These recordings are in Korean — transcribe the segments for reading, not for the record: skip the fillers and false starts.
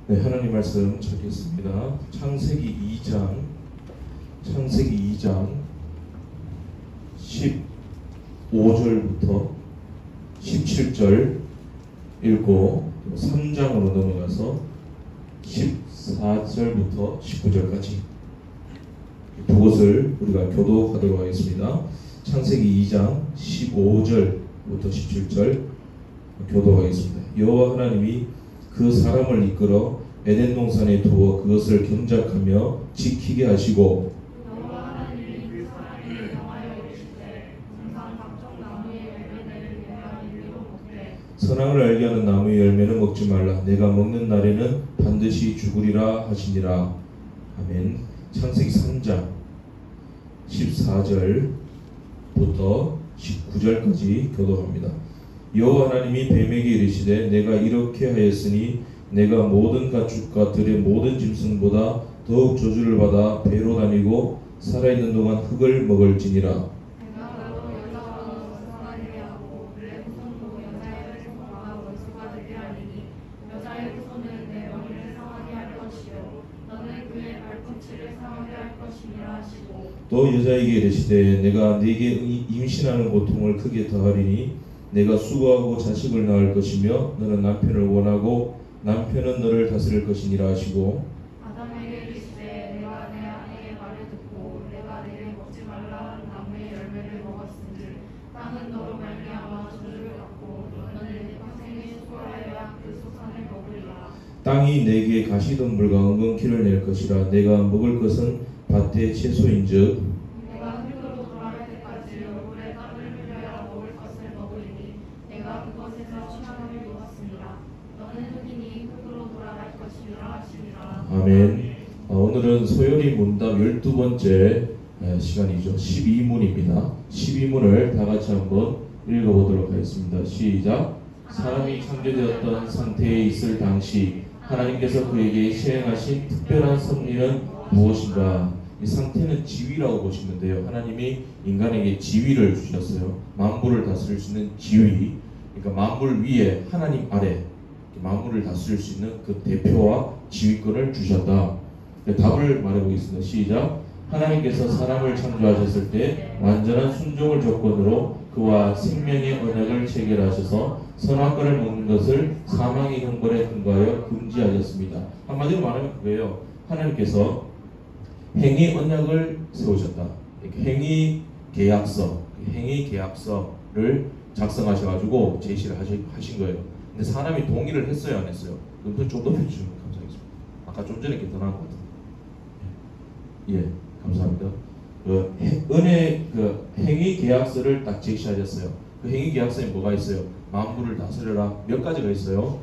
네, 하나님 말씀 찾겠습니다. 창세기 2장 15절부터 17절 읽고 3장으로 넘어가서 14절부터 19절까지 두 곳을 우리가 교독하도록 하겠습니다. 창세기 2장 15절부터 17절 교독하겠습니다. 여호와 하나님이 그 사람을 이끌어 에덴 동산에 두어 그것을 경작하며 지키게 하시고 여호와 하나님이 그 사람에게 명하여 이르시되 항상 각종 나무의 열매를 내가 일리로 먹되 선악을 알게 하는 나무의 열매는 먹지 말라. 내가 먹는 날에는 반드시 죽으리라 하시니라. 아멘. 창세기 3장 14절부터 19절까지 교독합니다. 여호와 하나님이 뱀에게 이르시되 내가 이렇게 하였으니 내가 모든 가축과 들의 모든 짐승보다 더욱 저주를 받아 배로 다니고 살아있는 동안 흙을 먹을지니라. 내가 너로 여자와 성하게 하고 그의 후손도 여자의 후손과 원수가 되게 하리니 여자의 후손은 내 머리를 상하게 할 것이요 너는 그의 발꿈치를 상하게 할 것이니라 하시고 또 여자에게 이르시되 내가 네게 임신하는 고통을 크게 더하리니 내가 수고하고 자식을 낳을 것이며 너는 남편을 원하고 남편은 너를 다스릴 것이니라 하시고 아담에게 이르시되 내가 내 아내의 말을 듣고 내가 내게 먹지 말라 한 나무의 열매를 먹었으니 땅은 너로 말미암아 저주를 받고 너는 내 평생에 수고하여야 그 소산을 먹으리라. 땅이 내게 가시덤불과 은근키를 낼 것이라. 내가 먹을 것은 밭의 채소인즉 내가 흙으로 돌아갈 때까지 얼굴에 땀을 흘려야 먹을 것을 먹으리니 내가 그것에서 취함을 입었습니다. 너는 흙이니 흙으로 돌아갈 것이라 하시니라. 아멘. 오늘은 소요리 문답 12번째 시간이죠. 12문입니다. 12문을 다 같이 한번 읽어보도록 하겠습니다. 시작. 사람이 창조되었던 상태에 있을 당시 하나님께서 그에게 시행하신 특별한 섭리는 무엇인가? 이 상태는 지위라고 보시면 돼요. 하나님이 인간에게 지위를 주셨어요. 만물을 다스릴 수 있는 지위. 그러니까 만물 위에 하나님 아래 만물을 다스릴 수 있는 그 대표와 지휘권을 주셨다. 답을 말해보겠습니다. 시작. 하나님께서 사람을 창조하셨을 때 완전한 순종을 조건으로 그와 생명의 언약을 체결하셔서 선악과를 먹는 것을 사망의 형벌에 근거하여 금지하셨습니다. 한마디로 말하면 그거예요. 하나님께서 행위 언약을 세우셨다. 행위 계약서를 작성하셔가지고 제시를 하신 거예요. 근데 사람이 동의를 했어요, 안 했어요? 그럼 좀 더 해주시면 감사하겠습니다. 아까 좀 전에 이렇게 더 나은 것 같아요. 예, 감사합니다. 행위 계약서를 딱 제시하셨어요. 그 행위 계약서에 뭐가 있어요? 만물을 다스려라. 몇 가지가 있어요.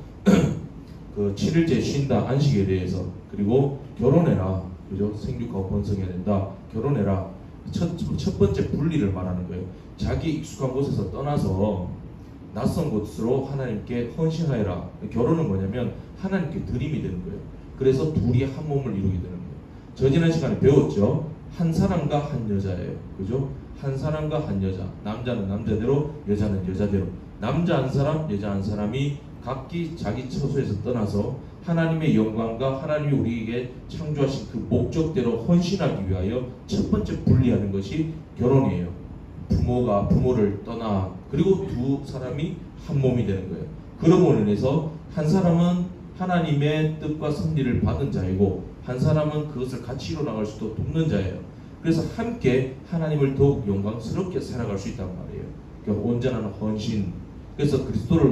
그 7일째 쉰다, 안식에 대해서. 그리고 결혼해라. 그죠? 생육하고 번성해야 된다. 결혼해라. 첫 번째 분리를 말하는 거예요. 자기 익숙한 곳에서 떠나서 낯선 곳으로 하나님께 헌신하여라. 결혼은 뭐냐면 하나님께 드림이 되는 거예요. 그래서 둘이 한 몸을 이루게 되는 거예요. 저 지난 시간에 배웠죠. 한 사람과 한 여자예요. 그죠? 한 사람과 한 여자. 남자는 남자대로, 여자는 여자대로. 남자 한 사람, 여자 한 사람이 각기 자기 처소에서 떠나서 하나님의 영광과 하나님이 우리에게 창조하신 그 목적대로 헌신하기 위하여 첫 번째 분리하는 것이 결혼이에요. 부모가 부모를 떠나 그리고 두 사람이 한 몸이 되는 거예요. 그러므로 인해서 한 사람은 하나님의 뜻과 섭리를 받은 자이고 한 사람은 그것을 같이 이뤄나갈 수 있도록 돕는 자예요. 그래서 함께 하나님을 더욱 영광스럽게 살아갈 수 있단 말이에요. 그러니까 온전한 헌신. 그래서 그리스도를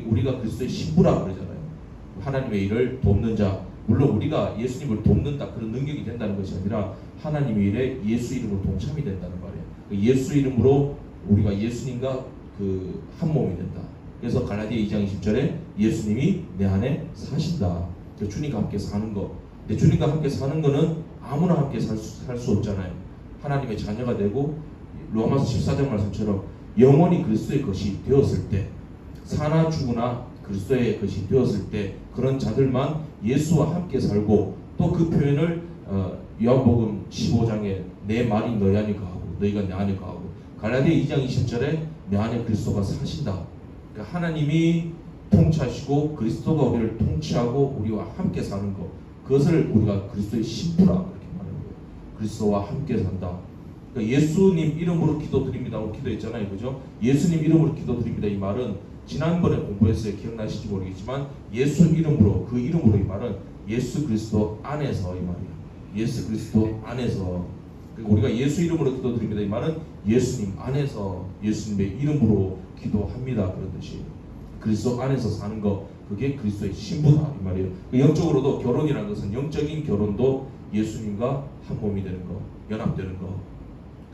우리가 그리스도의 신부라 그러잖아요. 하나님의 일을 돕는 자. 물론 우리가 예수님을 돕는다 그런 능력이 된다는 것이 아니라 하나님의 일에 예수 이름으로 동참이 된다는 말이에요. 예수 이름으로 우리가 예수님과 그 한 몸이 된다. 그래서 갈라디아 2장 20절에 예수님이 내 안에 사신다. 주님과 함께 사는 거. 근데 주님과 함께 사는 거는 아무나 함께 살 수 없잖아요. 하나님의 자녀가 되고 로마서 14장 말씀처럼 영원히 그리스도의 것이 되었을 때 사나 죽으나 그리스도의 것이 되었을 때 그런 자들만 예수와 함께 살고 또 그 표현을 요한복음 15장에 내 말이 너희 안에 거하고 너희가 내 안에 거하고 갈라디아 2장 20절에 내 안에 그리스도가 사신다. 그러니까 하나님이 통치하시고 그리스도가 우리를 통치하고 우리와 함께 사는 것, 그것을 우리가 그리스도의 신부라 그렇게 말하는 거예요. 그리스도와 함께 산다. 그러니까 예수님 이름으로 기도드립니다 하고 기도했잖아요, 그죠? 예수님 이름으로 기도드립니다 이 말은 지난번에 공부했어요. 기억나실지 모르겠지만 예수 이름으로, 그 이름으로 이 말은 예수 그리스도 안에서 이 말이에요. 예수 그리스도 안에서. 그리고 우리가 예수 이름으로 기도드립니다 이 말은 예수님 안에서 예수님의 이름으로 기도합니다 그런 뜻이에요. 그리스도 안에서 사는 것, 그게 그리스도의 신부다 이 말이에요. 영적으로도 결혼이라는 것은 영적인 결혼도 예수님과 한 몸이 되는 거, 연합되는 거.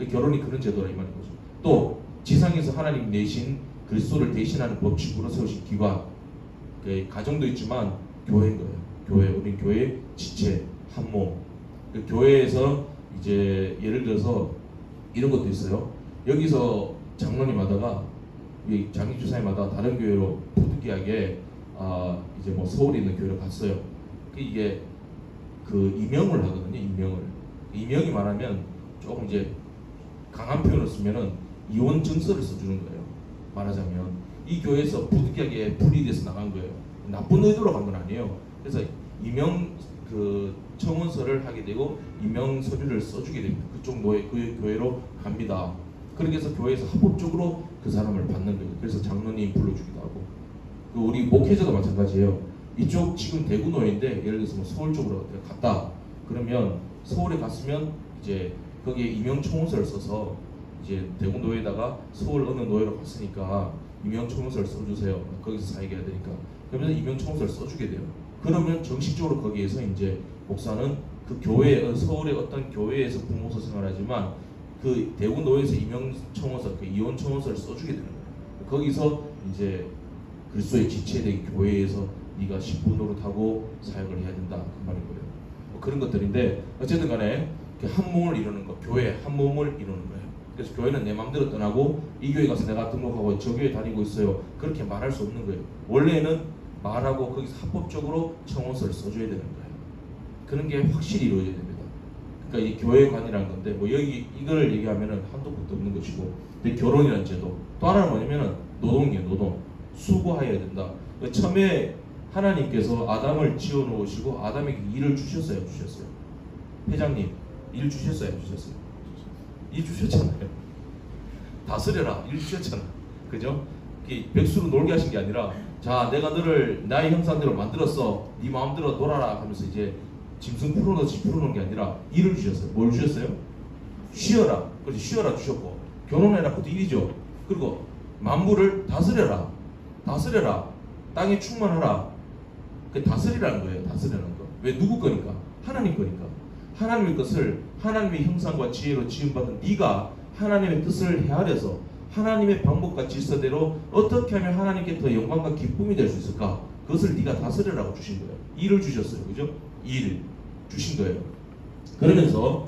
결혼이 그런 제도라 이 말인 거죠. 또 지상에서 하나님 내신 그리스도를 대신하는 법칙으로 세우신 기관, 가정도 있지만 교회인 거예요. 교회, 우리 교회 지체 한 몸. 교회에서 이제 예를 들어서 이런 것도 있어요. 여기서 장로님 하다가 장기 주사님마다 다른 교회로 부득이하게 이제 뭐 서울에 있는 교회를 갔어요. 이게 그 임명을 하거든요. 임명이 말하면 조금 이제 강한 표현을 쓰면은 이혼 증서를 써주는 거예요. 말하자면 이 교회에서 부득이하게 분리돼서 나간 거예요. 나쁜 의도로 간 건 아니에요. 그래서 임명 그 청원서를 하게 되고 임명 서류를 써주게 됩니다. 그쪽 그 교회로 갑니다. 그렇게 해서 교회에서 합법적으로 그 사람을 받는 거예요. 그래서 장로님 불러주기도 하고. 우리 목회자도 마찬가지예요. 이쪽 지금 대구 노예인데 예를 들어서 뭐 서울 쪽으로 갔다. 그러면 서울에 갔으면 이제 거기에 임명 청원서를 써서 이제 대구 노예에다가 서울 어느 노예로 갔으니까 임명 청원서를 써주세요. 거기서 사역해야 되니까. 그러면 임명 청원서를 써주게 돼요. 그러면 정식적으로 거기에서 이제 목사는 그 교회, 서울의 어떤 교회에서 부모서 생활하지만 그 대구 노예에서 임명 청원서, 그 이혼 청원서를 써주게 되는 거예요. 거기서 이제 그리스도의 지체된 교회에서 네가 신부 노릇하고 사역을 해야 된다 그 말인 거예요. 뭐 그런 것들인데 어쨌든 간에 한 몸을 이루는 것, 교회 한 몸을 이루는 거예요. 그래서 교회는 내 마음대로 떠나고 이 교회 가서 내가 등록하고 저 교회 다니고 있어요. 그렇게 말할 수 없는 거예요. 원래는 말하고 거기서 합법적으로 청원서를 써줘야 되는 거예요. 그런 게 확실히 이루어져야 됩니다. 그러니까 이 교회관이라는 건데 뭐 여기 이걸 얘기하면은 한도 끝도 없는 것이고, 근데 결혼이라는 제도 또 하나는 뭐냐면은 노동이에요. 노동. 수고해야 된다. 처음에 하나님께서 아담을 지어 놓으시고 아담에게 일을 주셨어요. 회장님 일 주셨어요. 일 주셨잖아요. 다스려라. 일 주셨잖아. 그죠? 백수로 놀게 하신 게 아니라 자 내가 너를 나의 형상대로 만들었어. 네 마음대로 놀아라 하면서 이제 짐승 풀어넣지 풀어놓은 게 아니라 일을 주셨어요. 뭘 주셨어요? 쉬어라. 그렇지, 쉬어라 주셨고, 결혼해라. 그것도 일이죠. 그리고 만물을 다스려라. 땅에 충만하라. 그게 다스리라는 거예요. 다스리라는 거. 왜? 누구 거니까? 하나님 거니까. 하나님의 것을 하나님의 형상과 지혜로 지음받은 네가 하나님의 뜻을 헤아려서 하나님의 방법과 질서대로 어떻게 하면 하나님께 더 영광과 기쁨이 될 수 있을까? 그것을 네가 다스려라고 주신 거예요. 일을 주셨어요. 그죠? 일 주신 거예요. 그러면서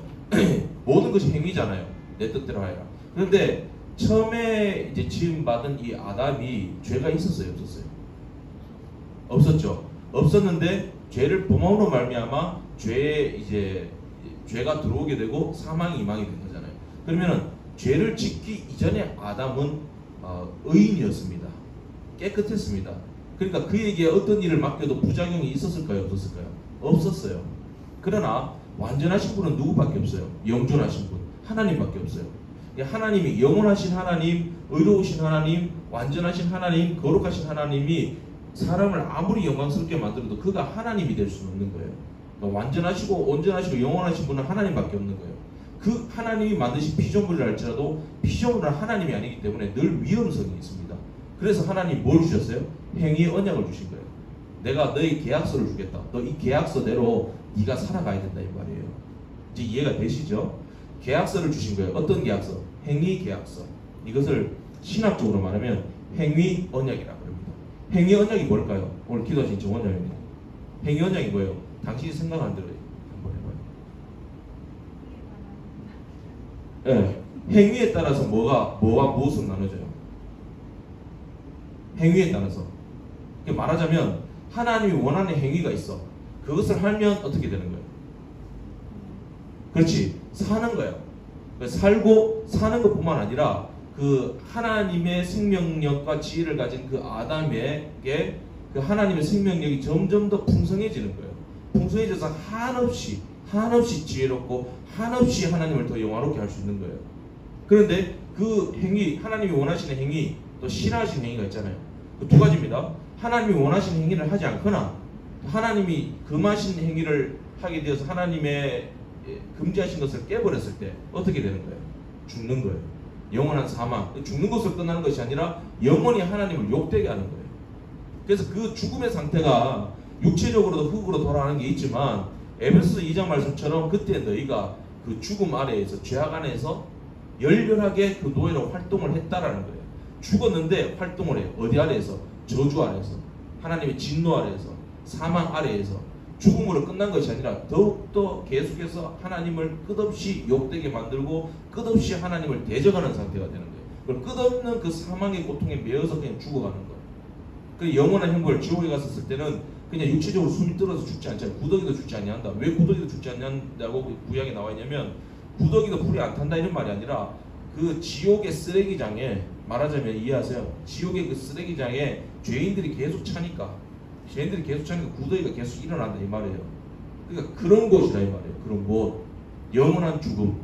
모든 것이 행위잖아요. 내 뜻대로 하여라. 그런데 처음에 이제 지음받은 이 아담이 죄가 있었어요? 없었어요? 없었죠. 없었는데 죄를 범함으로 말미암아 죄가 들어오게 되고 사망이 임하게 된 거잖아요. 그러면은 죄를 짓기 이전에 아담은 의인이었습니다. 깨끗했습니다. 그러니까 그에게 어떤 일을 맡겨도 부작용이 있었을까요? 없었을까요? 없었어요. 그러나 완전하신 분은 누구밖에 없어요? 영존하신 분, 하나님밖에 없어요. 하나님이 영원하신 하나님, 의로우신 하나님, 완전하신 하나님, 거룩하신 하나님이 사람을 아무리 영광스럽게 만들어도 그가 하나님이 될 수는 없는 거예요. 그러니까 완전하시고 온전하시고 영원하신 분은 하나님밖에 없는 거예요. 그 하나님이 만드신 피조물이라 할지라도 피조물은 하나님이 아니기 때문에 늘 위험성이 있습니다. 그래서 하나님 뭘 주셨어요? 행위의 언약을 주신 거예요. 내가 너희 계약서를 주겠다. 너 이 계약서대로 네가 살아가야 된다 이 말이에요. 이제 이해가 되시죠? 계약서를 주신 거예요. 어떤 계약서? 행위 계약서. 이것을 신학적으로 말하면 행위 언약이라 그럽니다. 행위 언약이 뭘까요? 오늘 기도하신 저 원장입니다. 행위 언약이 뭐예요? 당신이 생각하는 대로 한번 해봐요. 네. 행위에 따라서 뭐와 무엇은 나눠져요? 행위에 따라서. 말하자면 하나님이 원하는 행위가 있어. 그것을 하면 어떻게 되는 거예요? 그렇지, 사는 거예요. 살고 사는 것뿐만 아니라 그 하나님의 생명력과 지혜를 가진 그 아담에게 그 하나님의 생명력이 점점 더 풍성해지는 거예요. 풍성해져서 한없이 지혜롭고 한없이 하나님을 더 영화롭게 할 수 있는 거예요. 그런데 그 행위, 하나님이 원하시는 행위, 또 싫어하시는 행위가 있잖아요. 그 두 가지입니다. 하나님이 원하시는 행위를 하지 않거나 하나님이 금하신 행위를 하게 되어서 하나님의 금지하신 것을 깨버렸을 때 어떻게 되는 거예요? 죽는 거예요. 영원한 사망. 죽는 것으로 끝나는 것이 아니라 영원히 하나님을 욕되게 하는 거예요. 그래서 그 죽음의 상태가 육체적으로도 흙으로 돌아가는 게 있지만 에베소 2장 말씀처럼 그때 너희가 그 죽음 아래에서 죄악 안에서 열렬하게 그 노예로 활동을 했다라는 거예요. 죽었는데 활동을 해요. 어디 아래에서? 저주 아래에서, 하나님의 진노 아래에서, 사망 아래에서. 죽음으로 끝난 것이 아니라 더욱더 계속해서 하나님을 끝없이 욕되게 만들고 끝없이 하나님을 대적하는 상태가 되는 거예요. 그걸 끝없는 그 사망의 고통에 매여서 그냥 죽어가는 거예요. 그 영원한 형벌, 지옥에 갔었을 때는 그냥 육체적으로 숨이 떨어서 죽지 않잖아요. 구더기도 죽지 않는다. 왜 구더기도 죽지 않냐고 구약에 나와 있냐면 구더기도 불이 안 탄다 이런 말이 아니라 그 지옥의 쓰레기장에, 말하자면 이해하세요. 지옥의 그 쓰레기장에 죄인들이 계속 차니까 구더기가 계속 일어난다 이 말이에요. 그러니까 그런 곳이다 이 말이에요. 그런 곳, 영원한 죽음.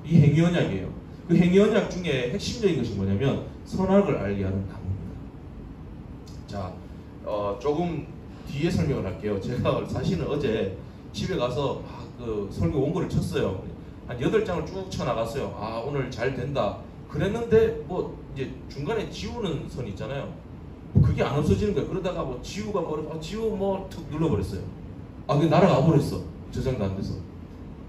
이 행위언약이에요. 그 행위언약 중에 핵심적인 것이 뭐냐면 선악을 알게 하는 나무입니다. 자, 조금 뒤에 설명을 할게요. 제가 사실은 어제 집에 가서 그 설교 원고를 쳤어요. 한 8장을 쭉 쳐나갔어요. 아, 오늘 잘 된다 그랬는데 뭐 이제 중간에 지우는 선 있잖아요. 뭐 그게 안 없어지는 거예요. 그러다가 뭐 지우가 지우 뭐 툭 눌러버렸어요. 그게 날아가 버렸어. 저장도 안 돼서.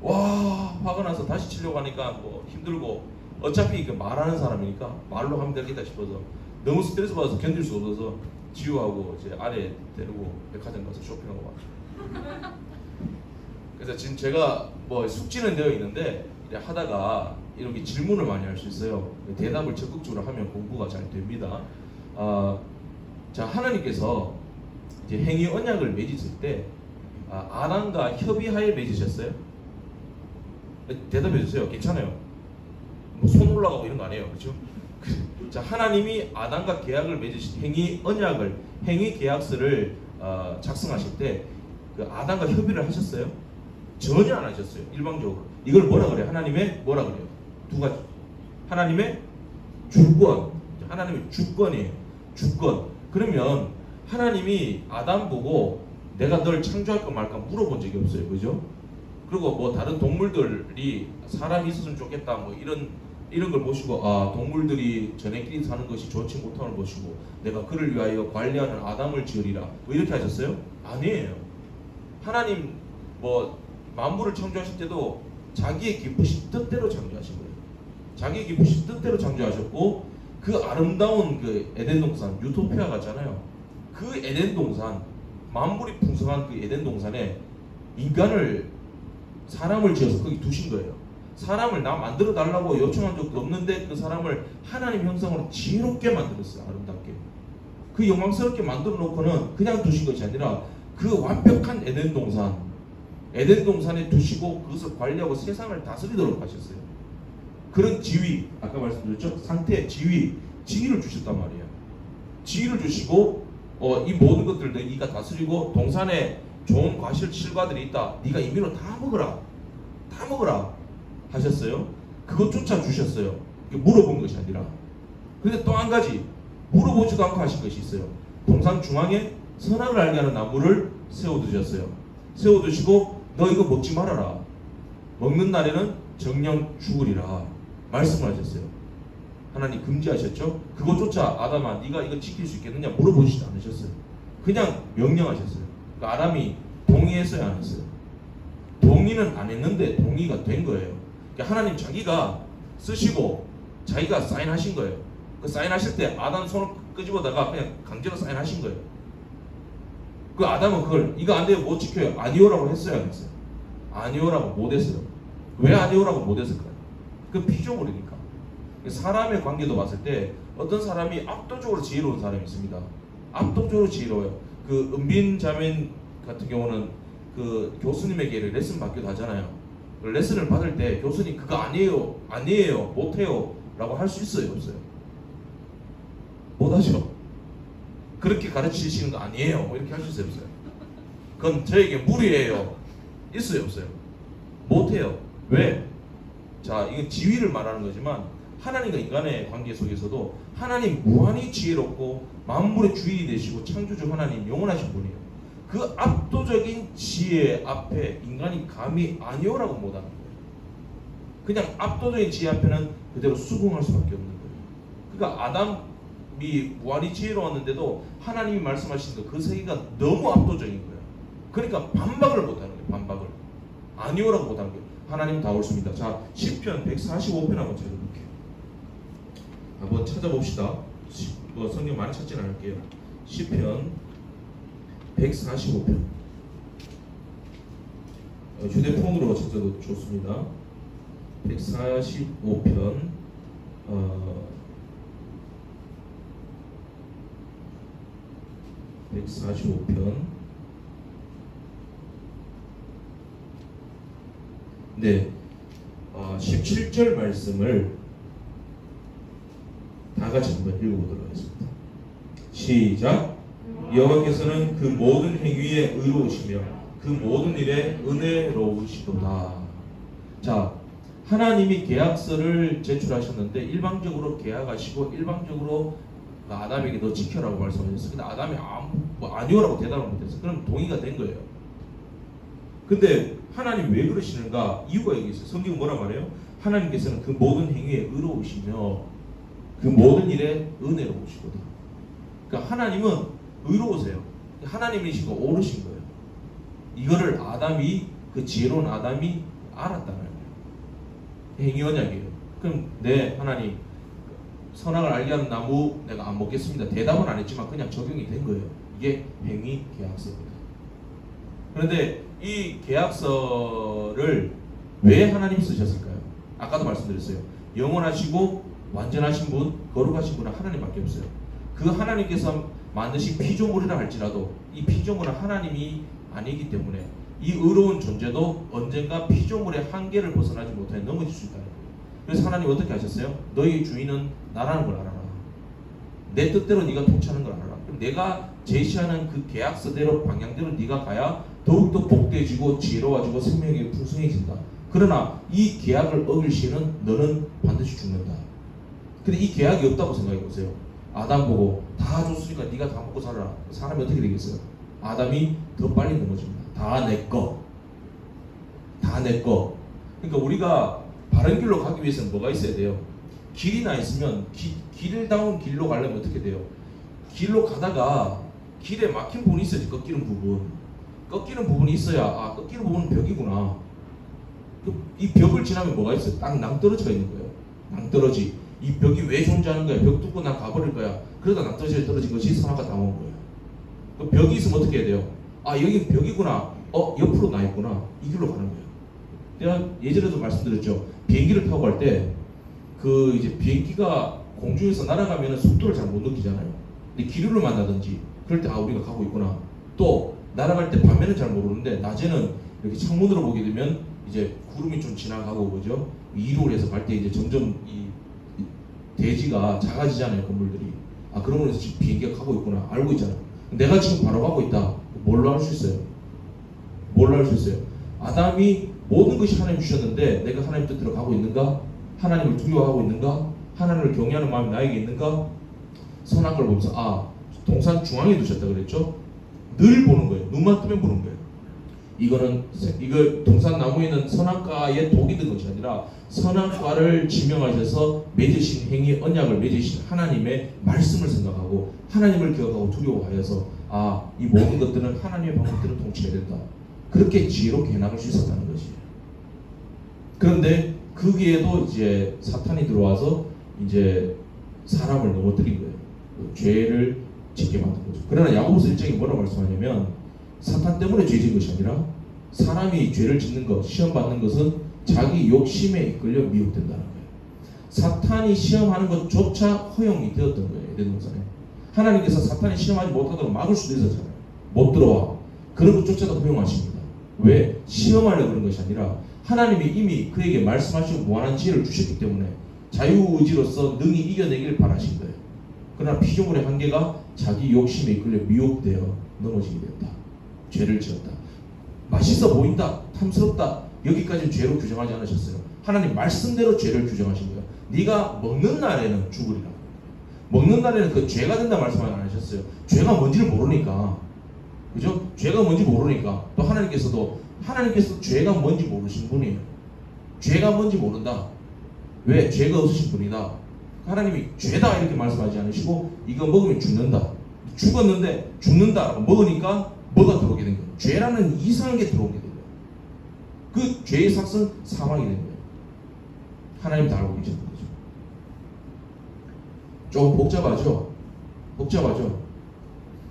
와, 화가 나서 다시 치려고 하니까 뭐 힘들고 어차피 그 말하는 사람이니까 말로 하면 되겠다 싶어서 너무 스트레스 받아서 견딜 수 없어서 지우하고 제 아내 데리고 백화점 가서 쇼핑하고 왔어요. 그래서 지금 제가 뭐 숙지는 되어 있는데 하다가 이렇게 질문을 많이 할 수 있어요. 대답을 적극적으로 하면 공부가 잘 됩니다. 자, 하나님께서 이제 행위 언약을 맺으실 때 아담과 협의하에 맺으셨어요? 대답해 주세요. 괜찮아요. 뭐 손 올라가고 이런 거 아니에요, 그렇죠? 자, 하나님이 아담과 계약을 맺으신 행위 언약을, 행위 계약서를 작성하실 때 그 아담과 협의를 하셨어요? 전혀 안 하셨어요. 일방적으로. 이걸 뭐라 그래요? 하나님의 뭐라 그래요? 두 가지. 하나님의 주권. 하나님의 주권이에요. 주권. 그러면 하나님이 아담 보고 내가 널 창조할까 말까 물어본 적이 없어요. 그죠? 그리고 뭐 다른 동물들이 사람이 있었으면 좋겠다 뭐 이런 걸 보시고 동물들이 전에끼리 사는 것이 좋지 못함을 보시고 내가 그를 위하여 관리하는 아담을 지으리라 뭐 이렇게 하셨어요? 아니에요. 하나님 뭐 만물을 창조하실 때도 자기의 기쁘신 뜻대로 창조하신 거예요. 자기의 기쁘신 뜻대로 창조하셨고 그 아름다운 그 에덴 동산, 유토피아 같잖아요. 그 에덴 동산, 만물이 풍성한 그 에덴 동산에 사람을 지어서 거기 두신 거예요. 사람을 나 만들어 달라고 요청한 적도 없는데 그 사람을 하나님 형상으로 지혜롭게 만들었어요. 아름답게. 그 영광스럽게 만들어 놓고는 그냥 두신 것이 아니라 그 완벽한 에덴 동산에 두시고 그것을 관리하고 세상을 다스리도록 하셨어요. 그런 지위, 아까 말씀드렸죠? 상태, 지위를 주셨단 말이에요. 지위를 주시고 이 모든 것들을 네가 다스리고 동산에 좋은 과실 실과들이 있다. 네가 임의로 다 먹어라 하셨어요. 그것조차 주셨어요. 물어본 것이 아니라. 근데 또 한 가지 물어보지도 않고 하신 것이 있어요. 동산 중앙에 선악을 알게 하는 나무를 세워두셨어요. 세워두시고 너 이거 먹지 말아라. 먹는 날에는 정령 죽으리라 말씀을 하셨어요. 하나님 금지하셨죠. 그것조차 아담아 네가 이거 지킬 수 있겠느냐 물어보시지 않으셨어요. 그냥 명령하셨어요. 그러니까 아담이 동의했어요, 안 했어요? 동의는 안 했는데 동의가 된 거예요. 그러니까 하나님 자기가 쓰시고 자기가 사인하신 거예요. 그 사인하실 때 아담 손을 끄집어다가 그냥 강제로 사인하신 거예요. 그 아담은 그걸 이거 안 돼요, 못 지켜요. 아니오라고 했어요, 안 했어요? 아니오라고 못 했어요. 왜 아니오라고 못 했을까요? 그 피조물이니까. 사람의 관계도 봤을 때 어떤 사람이 압도적으로 지혜로운 사람이 있습니다. 압도적으로 지혜로워요. 그 은빈 자매 같은 경우는 그 교수님에게 레슨 받기도 하잖아요. 레슨을 받을 때 교수님 그거 아니에요, 못해요 라고 할 수 있어요, 없어요? 못하죠. 그렇게 가르치시는 거 아니에요, 뭐 이렇게 할 수 있어요, 없어요? 그건 저에게 무리예요. 있어요, 없어요? 못해요. 왜? 자, 이건 지위를 말하는 거지만 하나님과 인간의 관계 속에서도 하나님 무한히 지혜롭고 만물의 주인이 되시고 창조주 하나님 영원하신 분이에요. 그 압도적인 지혜 앞에 인간이 감히 아니오라고 못하는 거예요. 그냥 압도적인 지혜 앞에는 그대로 수긍할 수밖에 없는 거예요. 그러니까 아담이 무한히 지혜로웠는데도 하나님이 말씀하신 그 세계가 너무 압도적인 거예요. 그러니까 반박을 못하는 거예요. 반박을. 아니오라고 못하는 거예요. 하나님 다 옳습니다. 자, 시편 145편 한번 찾아볼게요. 한번 찾아봅시다. 뭐 성경 많이 찾지는 않을게요. 시편 145편. 휴대폰으로 찾아도 좋습니다. 145편 145편 네, 17절 말씀을 다 같이 한번 읽어보도록 하겠습니다. 시작. 여호와께서는 그 모든 행위에 의로우시며 그 모든 일에 은혜로우시도다. 자, 하나님이 계약서를 제출하셨는데 일방적으로 계약하시고 일방적으로 아담에게 너 지켜라고 말씀하셨어요. 근데 아담이 아니오라고 대답을 못했어요. 그럼 동의가 된 거예요. 근데 하나님 왜 그러시는가? 이유가 여기 있어요. 성경은 뭐라 말해요? 하나님께서는 그 모든 행위에 의로우시며 그 모든 일에 은혜로우시거든. 그러니까 하나님은 의로우세요. 하나님이시고 옳으신 거예요. 이거를 아담이, 그 지혜로운 아담이 알았다는 거예요. 행위 언약이에요. 그럼 네, 하나님 선악을 알게 하는 나무 내가 안 먹겠습니다. 대답은 안 했지만 그냥 적용이 된 거예요. 이게 행위 계약서입니다. 그런데 이 계약서를 왜 하나님이 쓰셨을까요? 아까도 말씀드렸어요. 영원하시고 완전하신 분, 거룩하신 분은 하나님밖에 없어요. 그 하나님께서 만드신 피조물이라 할지라도 이 피조물은 하나님이 아니기 때문에 이 의로운 존재도 언젠가 피조물의 한계를 벗어나지 못해 넘어질 수 있다는 거예요. 그래서 하나님 어떻게 하셨어요? 너희 주인은 나라는 걸 알아라. 내 뜻대로 네가 통치하는 걸 알아라. 그럼 내가 제시하는 그 계약서대로 방향대로 네가 가야 더욱더 복되어지고 지혜로워지고 생명이 풍성해진다. 그러나 이 계약을 어길 시에는 너는 반드시 죽는다. 근데 이 계약이 없다고 생각해 보세요. 아담 보고 다 줬으니까 네가 다 먹고 살아라. 사람이 어떻게 되겠어요? 아담이 더 빨리 넘어집니다. 다 내 거. 다 내 거. 그러니까 우리가 바른 길로 가기 위해서는 뭐가 있어야 돼요? 길이나 있으면 길다운 길로 가려면 어떻게 돼요? 길로 가다가 길에 막힌 부분이 있어야지. 꺾이는 부분. 꺾이는 부분이 있어야 아, 꺾이는 부분은 벽이구나. 이 벽을 지나면 뭐가 있어요? 딱 낭떠러지가 있는 거예요. 낭떠러지. 이 벽이 왜 존재하는 거야? 벽 뚫고 난 가버릴 거야. 그러다 낭떠러지에 떨어진 것이 선악과 당한 거예요. 그 벽이 있으면 어떻게 해야 돼요? 아, 여기 벽이구나. 옆으로 나 있구나. 이 길로 가는 거예요. 내가 예전에도 말씀드렸죠. 비행기를 타고 갈 때 그 이제 비행기가 공중에서 날아가면 속도를 잘 못 느끼잖아요. 근데 기류를 만나든지 그럴 때 아, 우리가 가고 있구나. 또 날아갈 때 밤에는 잘 모르는데 낮에는 이렇게 창문으로 보게 되면 이제 구름이 좀 지나가고 그죠? 이륙을 해서 갈 때 이제 점점 이 대지가 작아지잖아요, 건물들이. 아, 그러면 지금 비행기가 가고 있구나. 알고 있잖아요. 내가 지금 바로 가고 있다. 뭘로 알 수 있어요? 뭘로 알 수 있어요? 아담이 모든 것이 하나님 주셨는데 내가 하나님 뜻대로 가고 있는가? 하나님을 두려워하고 있는가? 하나님을 경외하는 마음이 나에게 있는가? 선한 걸 보면서 아, 동산 중앙에 두셨다 그랬죠? 늘 보는 거예요. 눈만 뜨면 보는 거예요. 이거 동산 나무에 있는 선악과의 독이 든 것이 아니라 선악과를 지명하셔서 맺으신 행위 언약을 맺으신 하나님의 말씀을 생각하고 하나님을 기억하고 두려워하여서 아, 이 모든 것들은 하나님의 방법대로 통치해야 된다. 그렇게 지혜롭게 해나갈 수 있었다는 것이에요. 그런데 거기에도 이제 사탄이 들어와서 이제 사람을 넘어뜨린 거예요. 죄를 짓게 만든 거죠. 그러나 야고보서 1장에 뭐라고 말씀하냐면 사탄 때문에 죄진 것이 아니라 사람이 죄를 짓는 것, 시험 받는 것은 자기 욕심에 이끌려 미혹된다는 거예요. 사탄이 시험하는 것조차 허용이 되었던 거예요. 에덴 동산에. 하나님께서 사탄이 시험하지 못하도록 막을 수도 있었잖아요. 못 들어와. 그런 것조차도 허용하십니다. 왜? 시험하려고 그런 것이 아니라 하나님이 이미 그에게 말씀하시고 무한한 지혜를 주셨기 때문에 자유의지로서 능히 이겨내길 바라신 거예요. 그러나 피조물의 한계가 자기 욕심에 이끌려 미혹되어 넘어지게 되었다. 죄를 지었다. 맛있어 보인다, 탐스럽다, 여기까지는 죄로 규정하지 않으셨어요. 하나님 말씀대로 죄를 규정하신 거예요. 네가 먹는 날에는 죽으리라. 먹는 날에는 그 죄가 된다 말씀을 안 하셨어요. 죄가 뭔지를 모르니까. 그죠? 죄가 뭔지 모르니까. 또 하나님께서도 죄가 뭔지 모르신 분이에요. 죄가 뭔지 모른다. 왜? 죄가 없으신 분이다. 하나님이 죄다 이렇게 말씀하지 않으시고 이거 먹으면 죽는다. 죽었는데 죽는다. 먹으니까 뭐가 들어오게 된 거예요? 죄라는 이상한 게 들어오게 된 거예요. 그 죄의 삭은 사망이 된 거예요. 하나님 다 알고 계셨던 거죠. 조금 복잡하죠? 복잡하죠?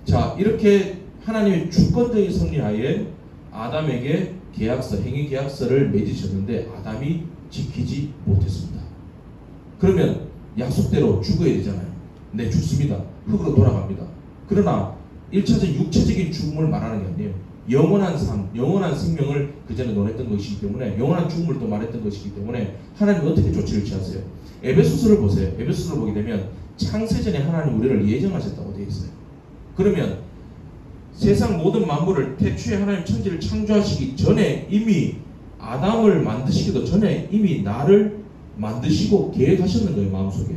자, 이렇게 하나님의 주권적인 섭리하에 아담에게 계약서, 행위 계약서를 맺으셨는데 아담이 지키지 못했습니다. 그러면 약속대로 죽어야 되잖아요. 네, 죽습니다. 흙으로 돌아갑니다. 그러나 1차적 육체적인 죽음을 말하는 게 아니에요. 영원한 삶, 영원한 생명을 그 전에 논했던 것이기 때문에, 영원한 죽음을 또 말했던 것이기 때문에 하나님이 어떻게 조치를 취하세요? 에베소서를 보세요. 에베소서를 보게 되면 창세전에 하나님 우리를 예정하셨다고 되어 있어요. 그러면 세상 모든 만물을 태초에 하나님 천지를 창조하시기 전에 이미 아담을 만드시기도 전에 이미 나를 만드시고 계획하셨는 거예요. 마음속에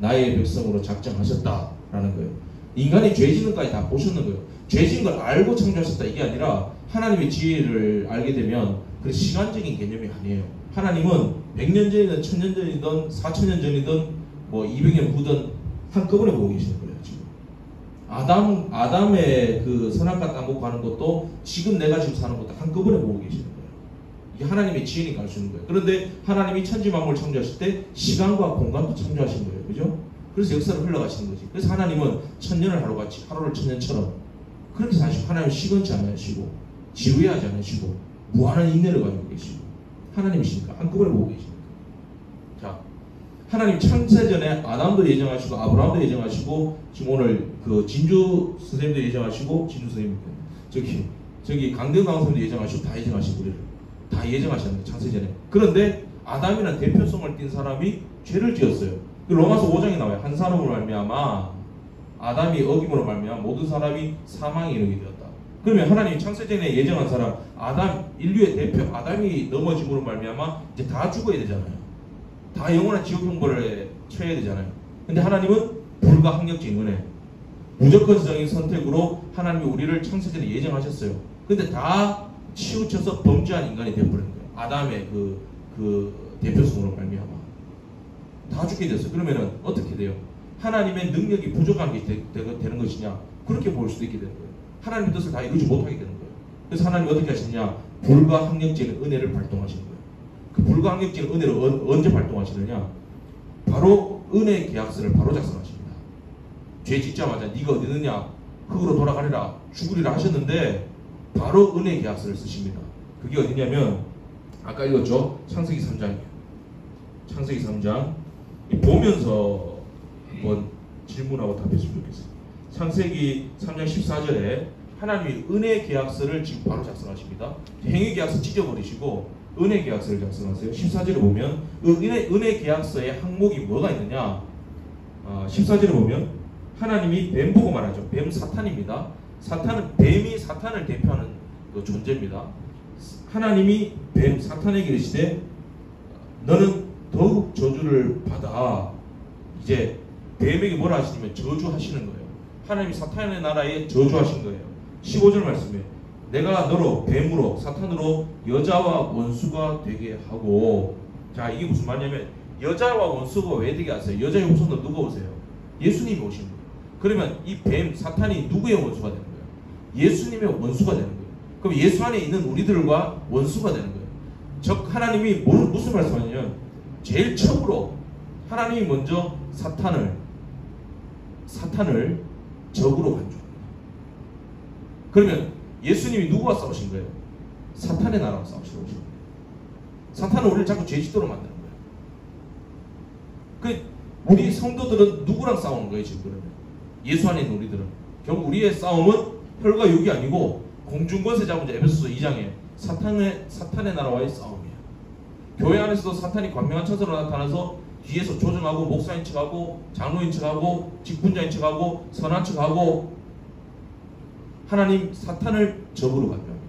나의 백성으로 작정하셨다라는 거예요. 인간이 죄 짓는 까지 다 보셨는 거예요. 죄 짓는 걸 알고 창조하셨다 이게 아니라 하나님의 지혜를 알게 되면 그 시간적인 개념이 아니에요. 하나님은 100년 전이든 1000년 전이든 4000년 전이든 뭐 200년 후든 한꺼번에 보고 계시는 거예요. 지금 아담의 그 선악과 땅곡하는 것도 지금 내가 지금 사는 것도 한꺼번에 보고 계시는 거예요. 이게 하나님의 지혜니까 알 수 있는 거예요. 그런데 하나님이 천지 만물을 창조하실 때 시간과 공간도 창조하신 거예요. 그죠? 그래서 역사를 흘러가시는 거지. 그래서 하나님은 천년을 하루같이, 하루를 천년처럼 그렇게 사시고, 하나님은 시건치 않으시고 지루해하지 않으시고 무한한 인내를 가지고 계시고 하나님이시니까 한꺼번에 보고 계십니다. 자, 하나님 창세전에 아담도 예정하시고 아브라함도 예정하시고 지금 오늘 그 진주 선생님도 예정하시고, 진주 선생님 저기 강대웅 강사님도 예정하시고 다 예정하시고 우리를 다 예정하셨는데 창세전에. 그런데 아담이라는 대표성을 띈 사람이 죄를 지었어요. 그 로마서 5장에 나와요. 한 사람으로 말미암아 아담이 어김으로 말미암아 모든 사람이 사망에 이르게 되었다. 그러면 하나님이 창세전에 예정한 사람 아담, 인류의 대표 아담이 넘어짐으로 말미암아 이제 다 죽어야 되잖아요. 다 영원한 지옥 형벌에 처해야 되잖아요. 근데 하나님은 불가항력적인 은혜, 무조건적인 선택으로 하나님이 우리를 창세전에 예정하셨어요. 근데 다 치우쳐서 범죄한 인간이 되어버린 거예요. 아담의 그 대표성으로 말미암아 다 죽게 됐어요. 그러면은 어떻게 돼요? 하나님의 능력이 부족한 게 되는 것이냐? 그렇게 볼 수도 있게 되는 거예요. 하나님의 뜻을 다 이루지 못하게 되는 거예요. 그래서 하나님이 어떻게 하시느냐? 불가항력적인 은혜를 발동하시는 거예요. 그 불가항력적인 은혜를 언제 발동하시느냐? 바로 은혜 계약서를 바로 작성하십니다. 죄 짓자마자 네가 어디 있느냐? 흙으로 돌아가리라, 죽으리라 하셨는데 바로 은혜 계약서를 쓰십니다. 그게 어디냐면 아까 읽었죠? 창세기 3장이에요. 창세기 3장 보면서 한번 질문하고 답했으면 좋겠어요. 창세기 3장 14절에 하나님이 은혜 계약서를 지금 바로 작성하십니다. 행위 계약서 찢어버리시고 은혜 계약서를 작성하세요. 14절에 보면 은혜 계약서의 항목이 뭐가 있느냐? 14절에 보면 하나님이 뱀 보고 말하죠. 뱀 사탄입니다. 뱀이 사탄을 대표하는 그 존재입니다. 하나님이 뱀 사탄에게 이르시되 너는 더욱 저주를 받아. 이제 뱀에게 뭐라 하시냐면 저주하시는 거예요. 하나님이 사탄의 나라에 저주하신 거예요. 15절 말씀에 내가 너로 뱀으로 사탄으로 여자와 원수가 되게 하고. 자, 이게 무슨 말이냐면 여자와 원수가 왜 되게 하세요? 여자의 후손은 누가 오세요? 예수님이 오신 거예요. 그러면 이 뱀 사탄이 누구의 원수가 되는 거예요? 예수님의 원수가 되는 거예요. 그럼 예수 안에 있는 우리들과 원수가 되는 거예요. 즉 하나님이 무슨 말씀하냐면 제일 처음으로 하나님이 먼저 사탄을 적으로 간주합니다. 그러면 예수님이 누구와 싸우신 거예요? 사탄의 나라와 싸우시러 오신 거예요. 사탄은 우리를 자꾸 죄짓도록 만드는 거예요. 우리 성도들은 누구랑 싸우는 거예요 지금? 그러면 예수 안에 있는 우리들은 결국 우리의 싸움은 혈과 육이 아니고 공중권세 잡은 자 에베소서 2장에 사탄의 나라와의 싸움이에요. 교회 안에서도 사탄이 광명한 천사로 나타나서 뒤에서 조정하고 목사인 척하고 장로인 척하고 직분자인 척하고 선한 척하고 하나님 사탄을 적으로 간주합니다.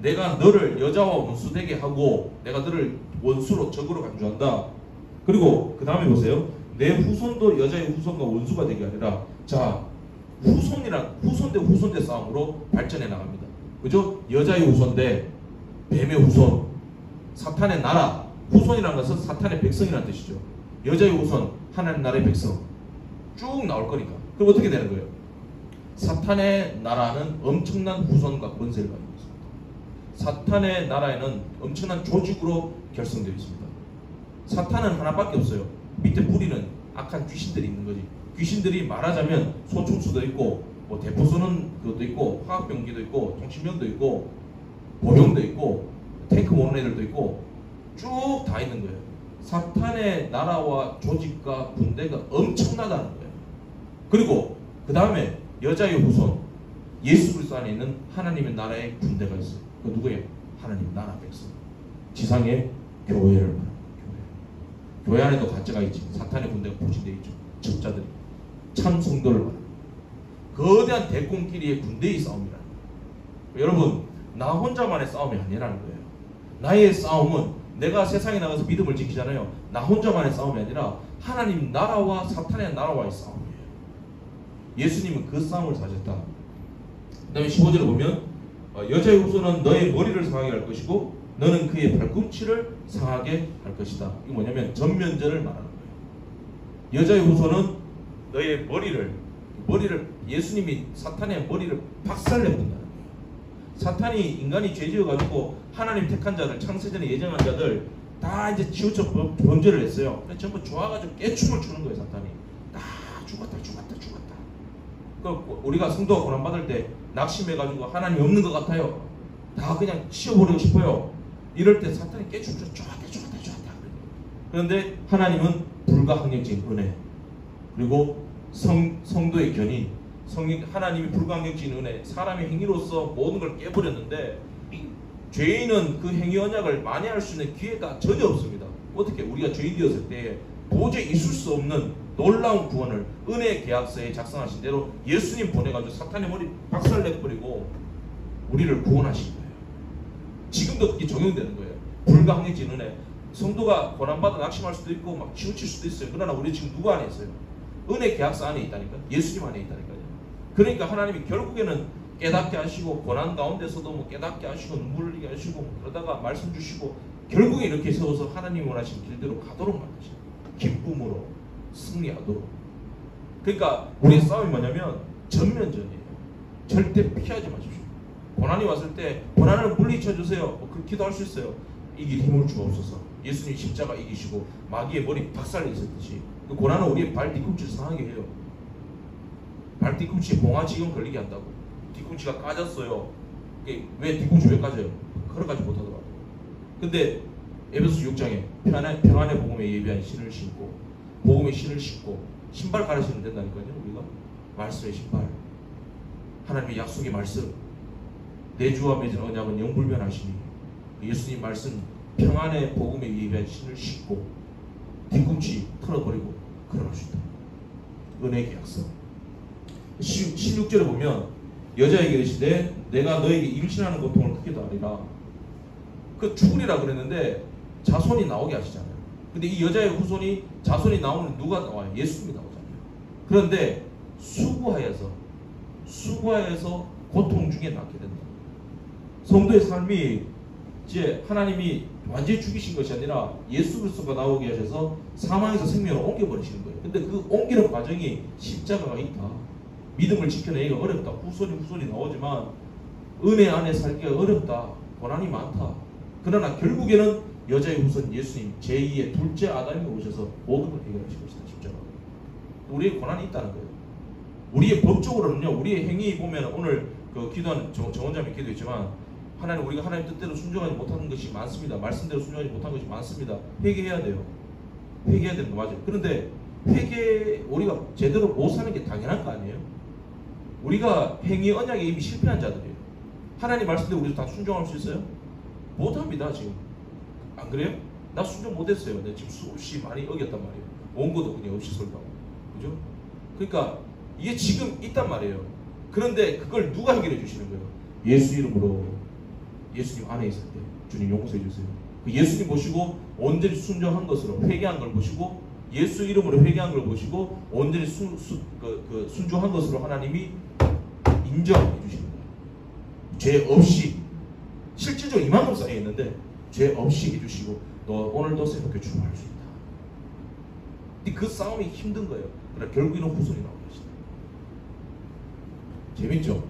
내가 너를 여자와 원수 되게 하고 내가 너를 원수로 적으로 간주한다. 그리고 그 다음에 보세요. 내 후손도 여자의 후손과 원수가 되게 하리라. 자, 후손 대 싸움으로 발전해 나갑니다. 그죠? 여자의 후손 대 뱀의 후손, 사탄의 나라. 후손이라는 것은 사탄의 백성이라는 뜻이죠. 여자의 후손, 하나님 나라의 백성 쭉 나올 거니까. 그럼 어떻게 되는 거예요? 사탄의 나라는 엄청난 후손과 권세를 가지고 있습니다. 사탄의 나라에는 엄청난 조직으로 결성되어 있습니다. 사탄은 하나밖에 없어요. 밑에 뿌리는 악한 귀신들이 있는 거지. 귀신들이 말하자면 소충수도 있고 뭐 대포 쏘는 것도 있고 화학병기도 있고 정신병도 있고 보병도 있고 탱크 모는 애들도 있고 쭉 다 있는 거예요. 사탄의 나라와 조직과 군대가 엄청나다는 거예요. 그리고 그 다음에 여자의 후손 예수 그리스도 안에 있는 하나님의 나라의 군대가 있어요. 그 누구예요? 하나님 나라 백성. 지상의 교회를 말합니다. 교회 안에도 가짜가 있지. 사탄의 군대가 포진되어 있죠. 적자들이 참 성도를 말합니다. 거대한 대공끼리의 군대의 싸움이라는 거예요. 여러분, 나 혼자만의 싸움이 아니라는 거예요. 나의 싸움은 내가 세상에 나가서 믿음을 지키잖아요. 나 혼자만의 싸움이 아니라 하나님 나라와 사탄의 나라와의 싸움이에요. 예수님은 그 싸움을 사셨다. 그 다음에 15절에 보면 여자의 후손은 너의 머리를 상하게 할 것이고 너는 그의 발꿈치를 상하게 할 것이다. 이게 뭐냐면 전면전을 말하는 거예요. 여자의 후손은 너의 머리를 예수님이 사탄의 머리를 박살내본다는 거예요. 사탄이 인간이 죄지어가지고 하나님 택한 자들, 창세전에 예정한 자들 다 이제 치우쳐 범죄를 했어요. 그래서 전부 좋아가지고 깨춤을 추는 거예요. 사탄이 다 죽었다. 우리가 성도가 고난받을 때 낙심해가지고 하나님이 없는 것 같아요. 다 그냥 치워버리고 싶어요. 이럴 때 사탄이 깨춤을 좋았다. 그런데 하나님은 불가항력적인 은혜, 그리고 성도의 견인, 하나님이 불가항력적인 은혜, 사람의 행위로서 모든 걸 깨버렸는데 죄인은 그 행위 언약을 만회할 수 있는 기회가 전혀 없습니다. 어떻게? 우리가 죄인 되었을 때 도저히 있을 수 없는 놀라운 구원을 은혜 계약서에 작성하신 대로 예수님 보내가지고 사탄의 머리 박살내버리고 우리를 구원하신 거예요. 지금도 그게 적용되는 거예요. 불가항력적인 은혜. 성도가 고난받아 낙심할 수도 있고 막 치우칠 수도 있어요. 그러나 우리 지금 누구 안에 있어요? 은혜 계약서 안에 있다니까. 예수님 안에 있다니까요. 그러니까 하나님이 결국에는 깨닫게 하시고 고난 가운데서도 뭐 깨닫게 하시고 눈물 흘리게 하시고 그러다가 말씀 주시고 결국에 이렇게 세워서 하나님이 원하신 길대로 가도록 만드셔요. 기쁨으로 승리하도록. 그러니까 우리의 싸움이 뭐냐면 전면전이에요. 절대 피하지 마십시오. 고난이 왔을 때 고난을 물리쳐 주세요. 그 기도할 수 있어요. 이길 힘을 주옵소서. 예수님 십자가 이기시고 마귀의 머리 박살내셨듯이 그 고난은 우리의 발 뒤꿈치를 상하게 해요. 발 뒤꿈치에 봉화지경 걸리게 한다고. 뒤꿈치가 까졌어요. 왜 뒤꿈치 왜 까져요? 걸어가지 못하더라고요. 근데 에베소서 6장에 평안의 복음에 예비한 신을 신고 복음의 신을 신고 신발 갈아 신으면 된다니까요. 우리가 말씀의 신발, 하나님의 약속의 말씀, 내 주와 맺은 언약은 영불변하시니 예수님 말씀 평안의 복음에 예비한 신을 신고 뒤꿈치 털어버리고 걸어갈 수 있다. 은혜의 계약서. 16절에 보면 여자에게 이르시되 내가 너에게 임신하는 고통을 크게 더하리라. 그 죽으리라 그랬는데 자손이 나오게 하시잖아요. 근데 이 여자의 후손이 자손이 나오는 누가 나와요? 예수님이 나오잖아요. 그런데 수고하여서 고통 중에 낳게 된다. 성도의 삶이 이제 하나님이 완전히 죽이신 것이 아니라 예수 그리스도가 나오게 하셔서 사망에서 생명을 옮겨버리시는 거예요. 근데 그 옮기는 과정이 십자가가 있다. 믿음을 지켜내기가 어렵다. 후손이 나오지만 은혜 안에 살기가 어렵다. 고난이 많다. 그러나 결국에는 여자의 후손 예수님 제2의 둘째 아담이 오셔서 모든 걸 해결하실 것이다. 십자가. 우리의 고난이 있다는 거예요. 우리의 법적으로는요. 우리의 행위 보면 오늘 그 기도하는 정원자매 기도했지만 하나님 우리가 하나님 뜻대로 순종하지 못하는 것이 많습니다. 말씀대로 순종하지 못한 것이 많습니다. 회개해야 돼요. 회개해야 되는 거 맞아요. 그런데 우리가 제대로 못 사는 게 당연한 거 아니에요? 우리가 행위 언약에 이미 실패한 자들이에요. 하나님 말씀대로 우리도 다 순종할 수 있어요? 못합니다. 지금 안 그래요? 나 순종 못했어요. 내가 지금 수없이 많이 어겼단 말이에요. 원고도 그냥 없이 설교하고. 그죠? 그러니까 이게 지금 있단 말이에요. 그런데 그걸 누가 해결해 주시는 거예요? 예수 이름으로. 예수님 안에 있을 때 주님 용서해 주세요. 그 예수님 보시고 온전히 순종한 것으로 회개한 걸 보시고 예수 이름으로 회개한 걸 보시고 온전히 순종한 것으로 하나님이 인정해 주시는 거예요. 죄 없이 실질적으로 이만큼 쌓여 있는데 죄 없이 해주시고 너 오늘도 새롭게 출발할 수 있다. 근데 그 싸움이 힘든 거예요. 그러나 결국에는 후손이 나올 것이다. 재밌죠?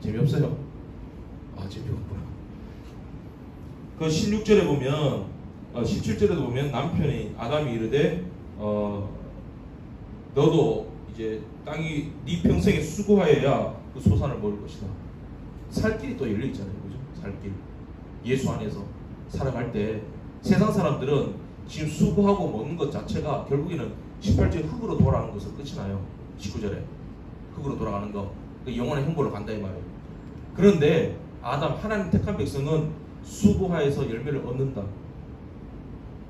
재미없어요? 아, 재미없구나. 그 16절에 보면 17절에도 보면 남편이 아담이 이르되 너도 이제 땅이 네 평생에 수고하여야 그 소산을 먹을 것이다. 살 길이 또 열려 있잖아요. 그죠? 살 길. 예수 안에서 살아갈 때 세상 사람들은 지금 수고하고 먹는 것 자체가 결국에는 18절 흙으로 돌아가는 것으로 끝이 나요. 19절에 흙으로 돌아가는 거. 영원의 행보로 간다 이 말이에요. 그런데 아담 하나님 택한 백성은 수고하여서 열매를 얻는다.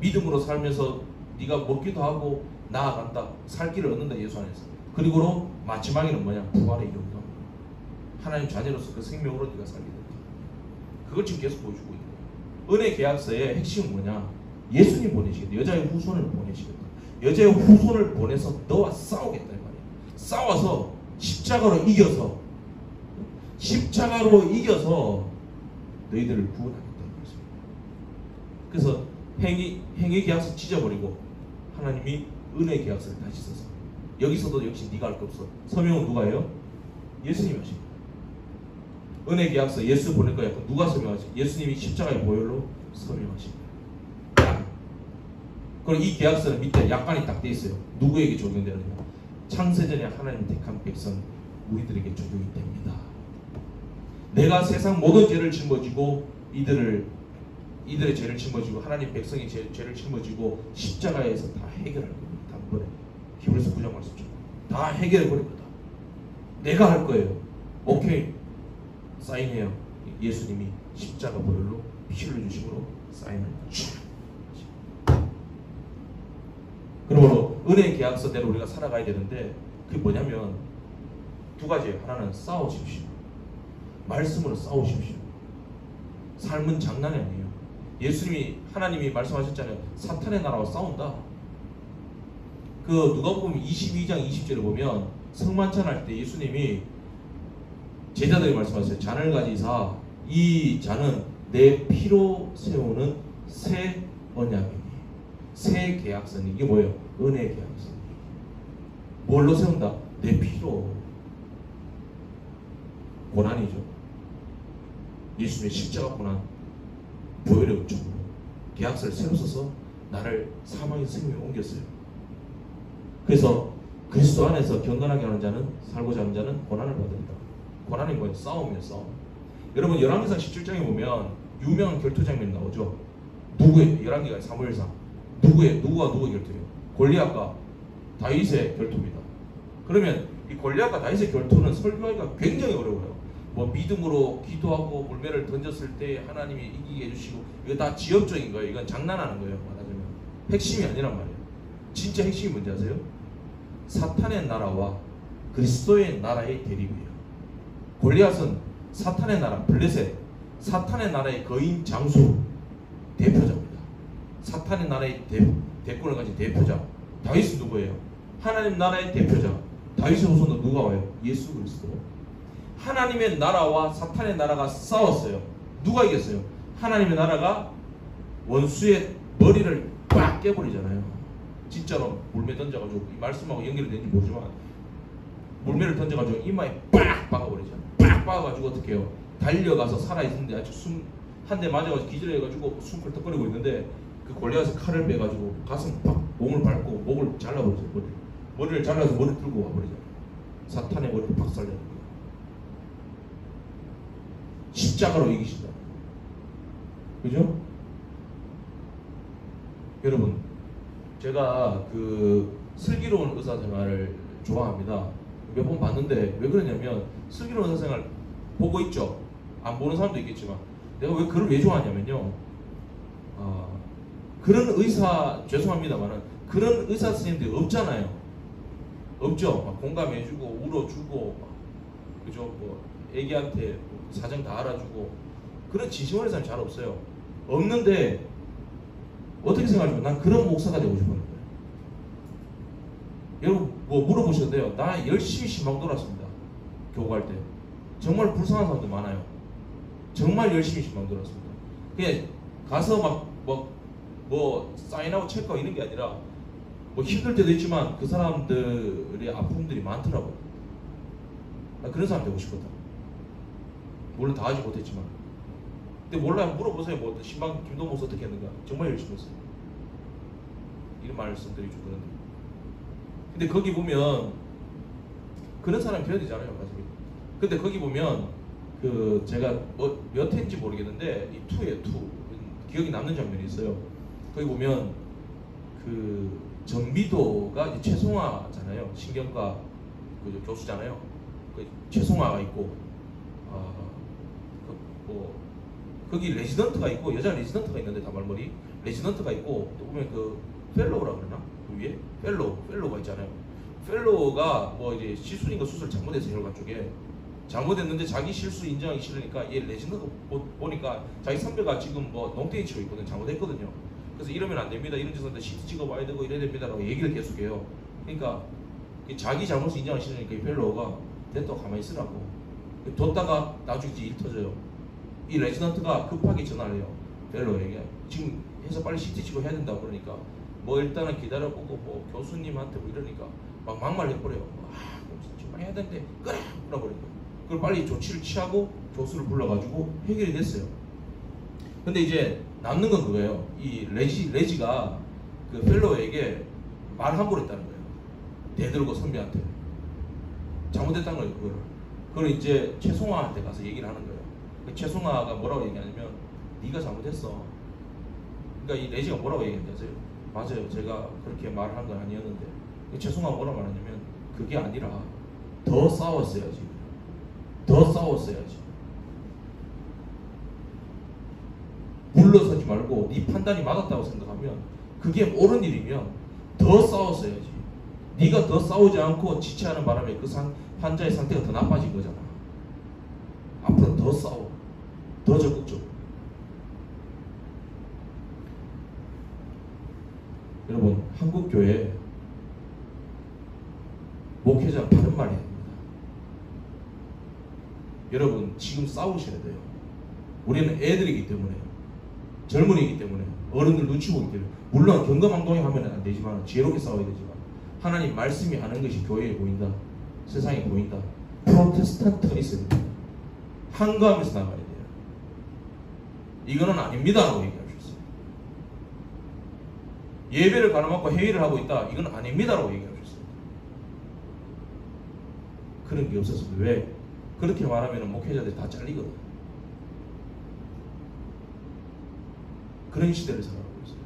믿음으로 살면서 네가 먹기도 하고 나아간다. 살 길을 얻는다. 예수 안에서. 그리고 마지막에는 뭐냐? 부활의 영광. 하나님 자녀로서 그 생명으로 네가 살게 된다. 그걸 지금 계속 보여주고 있는 거예요. 은혜 계약서의 핵심은 뭐냐? 예수님 보내시겠다. 여자의 후손을 보내시겠다. 여자의 후손을 보내서 너와 싸우겠다 이 말이에요. 싸워서 십자가로 이겨서 너희들을 구원하겠다 이 말씀입니다. 그래서 행위 계약서 찢어버리고 하나님이 은혜 계약서를 다시 써서 여기서도 역시 네가 할 거 없어. 서명은 누가 해요? 예수님이 하십니다. 은혜 계약서 예수 보낼 거야. 누가 서명하지? 예수님이 십자가의 보혈로 서명하십니다. 그리고 이 계약서는 밑에 약관이 딱 돼 있어요. 누구에게 적용되느냐? 창세전에 하나님 택한 백성 우리들에게 적용이 됩니다. 내가 세상 모든 죄를 짊어지고 이들의 죄를 짊어지고 하나님 백성의 죄를 짊어지고 십자가에서 다 해결할 겁니다. 단번에. 히브리서 9장 말씀처럼 다 해결해 버릴 거다. 내가 할 거예요. 오케이. 사인해요. 예수님이 십자가 보혈로 피 흘려주심으로 사인을 쫙. 그러므로 은혜 계약서대로 우리가 살아가야 되는데 그게 뭐냐면 두 가지예요. 하나는 싸우십시오. 말씀으로 싸우십시오. 삶은 장난이 아니에요. 하나님이 말씀하셨잖아요. 사탄의 나라와 싸운다. 그 누가복음 22장 20절에 보면 성만찬할 때 예수님이 제자들이 말씀하셨어요. 잔을 가지사 이 잔은 내 피로 세우는 새 언약이니 새 계약서니. 이게 뭐예요? 은혜 계약서. 뭘로 세운다? 내 피로. 고난이죠. 예수님의 십자가 고난, 보혈의 은총으로 계약서를 새로 써서 나를 사망에서 생명에 옮겼어요. 그래서 그리스도 안에서 경건하게 하는 자는, 살고자 하는 자는 고난을 받는다. 고난이 뭐예요? 싸움이에요. 싸움. 여러분 열왕기상 17장에 보면 유명한 결투 장면이 나오죠. 누구의? 열왕기가 사무엘상. 누가 누구의 결투예요? 골리앗과 다윗의 결투입니다. 그러면 이 골리앗과 다윗의 결투는 설교하기가 굉장히 어려워요. 뭐 믿음으로 기도하고 물매를 던졌을 때 하나님이 이기게 해주시고 이거 다 지엽적인 거예요. 이건 장난하는 거예요. 말하자면 핵심이 아니란 말이에요. 진짜 핵심이 뭔지 아세요? 사탄의 나라와 그리스도의 나라의 대립이에요. 골리앗은 사탄의 나라 블레셋, 사탄의 나라의 거인 장수 대표자입니다. 사탄의 나라의 대권을 가진 대표자. 다윗은 누구예요? 하나님 나라의 대표자. 다윗의 후손도 누가 와요? 예수 그리스도. 하나님의 나라와 사탄의 나라가 싸웠어요. 누가 이겼어요? 하나님의 나라가 원수의 머리를 빡 깨버리잖아요. 진짜로 물매 던져가지고 이 말씀하고 연결이 되는지 모르지만 물매를 던져가지고 이마에 빡 박아버리잖아요. 빡 박아가지고 어떻게 해요? 달려가서 살아있는데 아직 한 대 맞아가지고 기절해가지고 숨 헐떡거리고 있는데 그 골리앗의 칼을 빼가지고 가슴 팍 몸을 밟고 목을 잘라버리죠. 머리를 잘라서 머리를 들고 와버리잖아요. 사탄의 머리를 박살내는 거예요. 십자가로 이기신다. 그죠? 여러분 제가 그 슬기로운 의사생활을 좋아합니다. 몇 번 봤는데 왜 그러냐면 슬기로운 의사생활 보고 있죠. 안 보는 사람도 있겠지만 내가 왜 그걸 왜 좋아하냐면요. 그런 의사, 죄송합니다만은 그런 의사 선생님들이 없잖아요. 없죠. 막 공감해주고 울어주고 막, 그죠? 뭐 애기한테 사정 다 알아주고 그런 진심어린 사람이 잘 없어요. 없는데 어떻게 생각하시면 난 그런 목사가 되고 싶었는데. 여러분 뭐 물어보셔도 돼요. 나 열심히 신방 돌았습니다. 교육할 때 정말 불쌍한 사람들 많아요. 정말 열심히 신방 돌았습니다. 그냥 가서 막 뭐 사인하고 체크하고 이런 게 아니라 뭐 힘들 때도 있지만 그 사람들의 아픔들이 많더라고요. 나 그런 사람 되고 싶었다. 물론 다 하지 못했지만. 근데 몰라요. 물어보세요. 뭐 신방 김동 목사 어떻게 했는가. 정말 열심히 했어요. 이런 말씀들이 좀 그런데. 근데 거기 보면 그런 사람이 되어야 되잖아요. 맞습니다. 근데 거기 보면 그 제가 몇 회인지 모르겠는데 이 2에 2 기억이 남는 장면이 있어요. 거기 보면 그 정미도가 이제 최송화잖아요. 신경과 그 교수잖아요. 그 최송화가 있고 뭐 거기 레지던트가 있고 여자 레지던트가 있는데 다말머리 레지던트가 있고 또 보면 그 펠로우라 그러나 그 위에 펠로우가 있잖아요. 펠로우가 뭐 이제 시술인가 수술 잘못해서 혈관 쪽에 잘못했는데 자기 실수 인정하기 싫으니까 얘 레지던트 보니까 자기 선배가 지금 뭐 농땡이 치고 있거든. 잘못했거든요. 그래서 이러면 안 됩니다. 이런 짓은 CT 찍어봐야 되고 이래야 됩니다라고 얘기를 계속해요. 그러니까 자기 잘못을 인정하기 싫으니까 이 펠로우가 됐다 가만히 있으라고 뒀다가 나중에 이제 일 터져요. 이 레지던트가 급하게 전화를 해요. 펠로우에게 지금 해서 빨리 CT 찍고 해야 된다고 그러니까 뭐 일단은 기다려보고 뭐 교수님한테 뭐 이러니까 막 막말해버려요. 정말 해야 되는데 그래! 그러버리니까 그걸 빨리 조치를 취하고 교수를 불러가지고 해결이 됐어요. 근데 이제 남는 건 그거예요. 이 레지가 그 펠로우에게 말 함부로 했다는 거예요. 대들고 선배한테 잘못했다는 거예요. 그걸 이제 최송화한테 가서 얘기를 하는 거예요. 최송화가 뭐라고 얘기하냐면 네가 잘못했어. 그러니까 이 레지가 뭐라고 얘기했냐면 맞아요. 제가 그렇게 말한 건 아니었는데 최송화가 뭐라고 말하냐면 그게 아니라 더 싸웠어야지. 더 싸웠어야지. 물러서지 말고 네 판단이 맞았다고 생각하면 그게 옳은 일이면 더 싸웠어야지. 네가 더 싸우지 않고 지체하는 바람에 그 환자의 상태가 더 나빠진 거잖아. 앞으로 더 싸워. 더 적극적으로. 여러분 한국교회 목회자는 바른 말 해야 됩니다. 여러분 지금 싸우셔야 돼요. 우리는 애들이기 때문에 젊은이기 때문에 어른들 눈치 보기 때문에 물론 경거망동에 하면 안 되지만 지혜롭게 싸워야 되지만 하나님 말씀이 하는 것이 교회에 보인다. 세상에 보인다. 프로테스탄트가 있어야 됩니다. 한가하면서 나가야 돼요. 이거는 아닙니다 라고 얘기할 수 있어요. 예배를 가로막고 회의를 하고 있다. 이건 아닙니다 라고 얘기할 수 있어요. 그런 게 없었습니다. 왜? 그렇게 말하면 목회자들이 다 잘리거든. 그런 시대를 살아가고 있어요.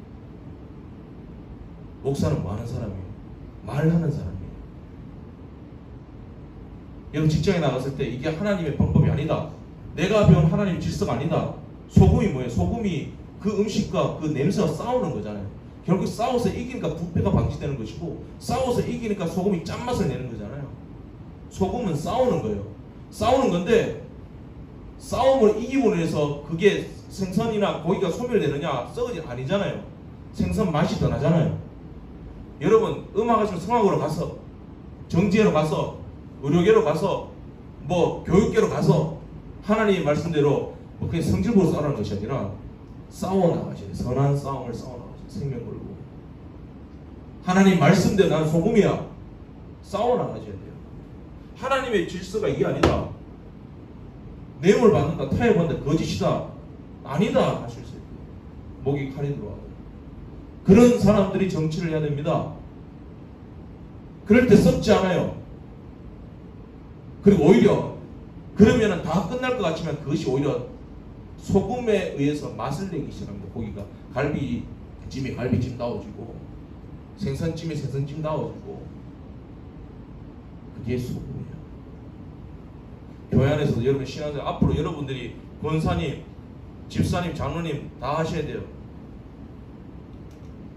목사는 뭐 하는 사람이에요? 말하는 사람이에요. 여러분 직장에 나갔을 때 이게 하나님의 방법이 아니다. 내가 배운 하나님의 질서가 아니다. 소금이 뭐예요? 소금이 그 음식과 그 냄새와 싸우는 거잖아요. 결국 싸워서 이기니까 부패가 방지되는 것이고 싸워서 이기니까 소금이 짠맛을 내는 거잖아요. 소금은 싸우는 거예요. 싸우는 건데 싸움을 이기고 해서 그게 생선이나 고기가 소멸되느냐 썩어지 아니잖아요. 생선 맛이 더 나잖아요. 여러분 음악하시면 성악으로 가서 정지회로 가서 의료계로 가서 뭐 교육계로 가서 하나님의 말씀대로 뭐 그냥 성질보로 싸우는 것이 아니라 싸워나가셔야 돼요. 선한 싸움을 싸워나가셔야 돼요. 생명 걸고 하나님 말씀대로 난 소금이야. 싸워나가셔야 돼요. 하나님의 질서가 이게 아니다. 내용을 받는다. 타협한다. 거짓이다. 아니다 하실 수 있어요. 목이 칼이 들어와요. 그런 사람들이 정치를 해야 됩니다. 그럴 때 썩지 않아요. 그리고 오히려 그러면 다 끝날 것 같지만 그것이 오히려 소금에 의해서 맛을 내기 시작합니다. 고기가 갈비찜에 갈비찜 나와지고 생선찜에 생선찜 나와지고 그게 소금이에요. 교회 안에서도 여러분 신앙생활 앞으로 여러분들이 권사님, 집사님, 장로님 다 하셔야 돼요.